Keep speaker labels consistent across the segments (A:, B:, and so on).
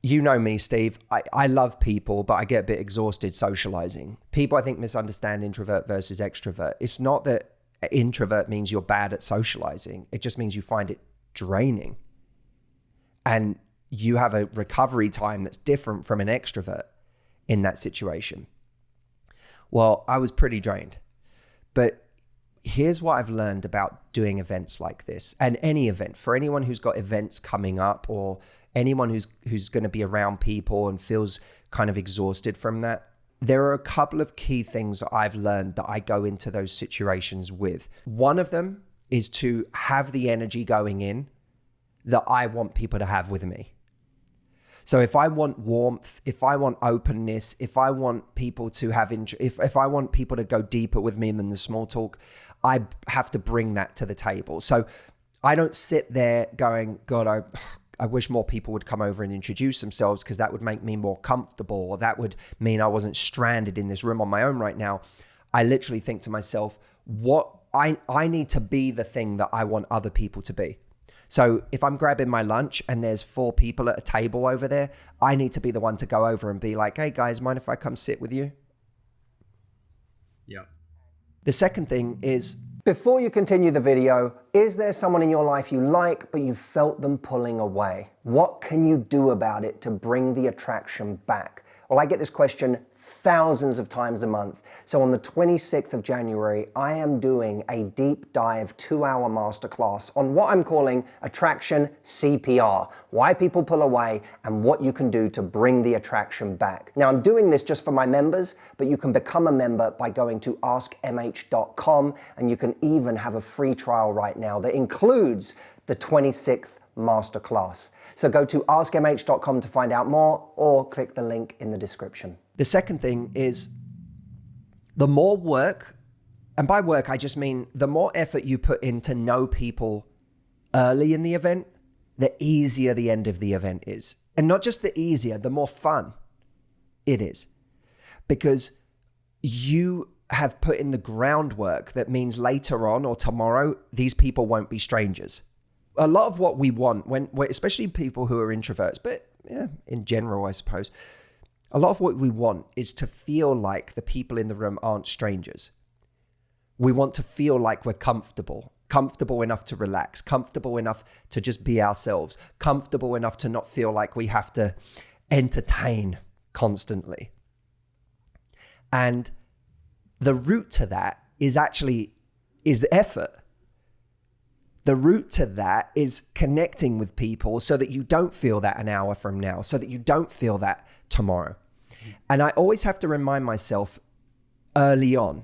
A: you know me, Steve. I love people, but I get a bit exhausted socializing. People, I think, misunderstand introvert versus extrovert. It's not that introvert means you're bad at socializing. It just means you find it draining. And you have a recovery time that's different from an extrovert in that situation. Well, I was pretty drained. But here's what I've learned about doing events like this, and any event, for anyone who's got events coming up, or anyone who's going to be around people and feels kind of exhausted from that. There are a couple of key things that I've learned that I go into those situations with. One of them is to have the energy going in that I want people to have with me. So if I want warmth, if I want openness, if I want people to have if I want people to go deeper with me than the small talk, I have to bring that to the table. So I don't sit there going, God, I wish more people would come over and introduce themselves, because that would make me more comfortable, or that would mean I wasn't stranded in this room on my own right now. I literally think to myself, what I need to be the thing that I want other people to be. So if I'm grabbing my lunch and there's 4 people at a table over there, I need to be the one to go over and be like, hey guys, mind if I come sit with you?
B: Yeah.
A: The second thing is, before you continue the video, is there someone in your life you like, but you felt them pulling away? What can you do about it to bring the attraction back? Well, I get this question thousands of times a month. So on the 26th of January, I am doing a deep dive 2-hour masterclass on what I'm calling Attraction CPR, why people pull away and what you can do to bring the attraction back. Now, I'm doing this just for my members, but you can become a member by going to askmh.com, and you can even have a free trial right now that includes the 26th masterclass. So go to askmh.com to find out more, or click the link in the description. The second thing is, the more work, and by work I just mean the more effort you put in to know people early in the event, the easier the end of the event is. And not just the easier, the more fun it is. Because you have put in the groundwork that means later on or tomorrow, these people won't be strangers. A lot of what we want, especially people who are introverts, but yeah, in general, I suppose, a lot of what we want is to feel like the people in the room aren't strangers. We want to feel like we're comfortable enough to relax, comfortable enough to just be ourselves, comfortable enough to not feel like we have to entertain constantly. And the route to that is effort. The route to that is connecting with people so that you don't feel that an hour from now, so that you don't feel that tomorrow. And I always have to remind myself early on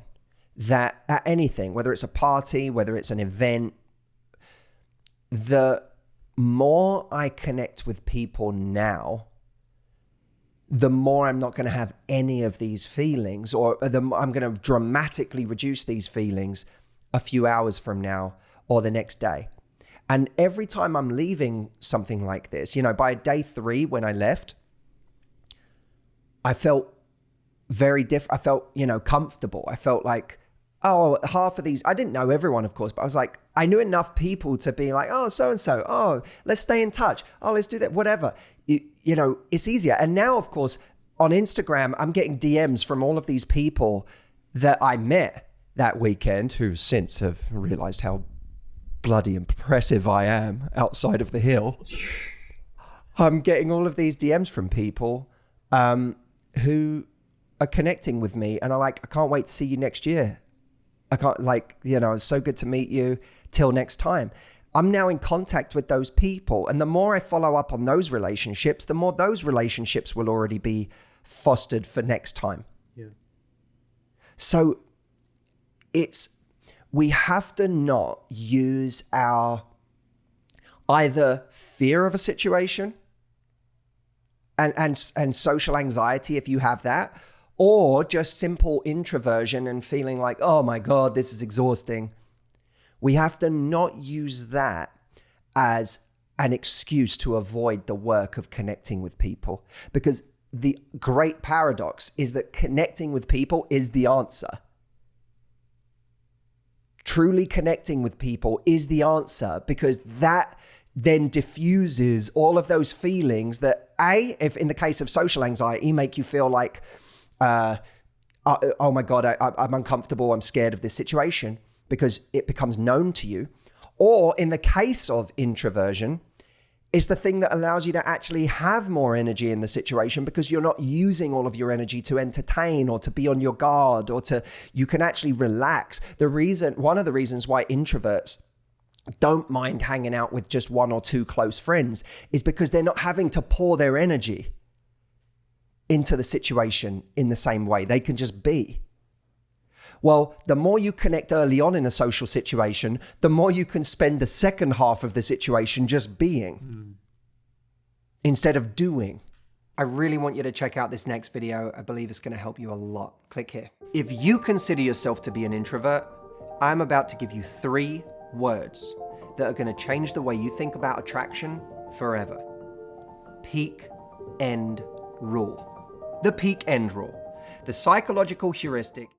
A: that at anything, whether it's a party, whether it's an event, the more I connect with people now, the more I'm not going to have any of these feelings, or I'm going to dramatically reduce these feelings a few hours from now or the next day. And every time I'm leaving something like this, by day 3 when I left, I felt very different. I felt, comfortable. I felt like, oh, half of these, I didn't know everyone, of course, but I was like, I knew enough people to be like, oh, so-and-so, oh, let's stay in touch. Oh, let's do that, whatever. It's easier. And now, of course, on Instagram, I'm getting DMs from all of these people that I met that weekend, who since have realized how bloody impressive I am outside of the hill. I'm getting all of these DMs from people who are connecting with me, and I'm like, I can't wait to see you next year. I can't, it's so good to meet you. Till next time. I'm now in contact with those people, and the more I follow up on those relationships, the more those relationships will already be fostered for next time.
B: Yeah.
A: So we have to not use our either fear of a situation and social anxiety, if you have that, or just simple introversion and feeling like, oh my God, this is exhausting. We have to not use that as an excuse to avoid the work of connecting with people, because the great paradox is that connecting with people is the answer. Truly connecting with people is the answer, because that then diffuses all of those feelings that if in the case of social anxiety, make you feel like, oh my God, I'm uncomfortable, I'm scared of this situation, because it becomes known to you. Or in the case of introversion, it's the thing that allows you to actually have more energy in the situation, because you're not using all of your energy to entertain or to be on your guard, or you can actually relax. One of the reasons why introverts don't mind hanging out with just one or two close friends is because they're not having to pour their energy into the situation in the same way. They can just be. Well, the more you connect early on in a social situation, the more you can spend the second half of the situation just being instead of doing. I really want you to check out this next video. I believe it's going to help you a lot. Click here. If you consider yourself to be an introvert, I'm about to give you 3 words that are going to change the way you think about attraction forever. Peak end rule. The peak end rule. The psychological heuristic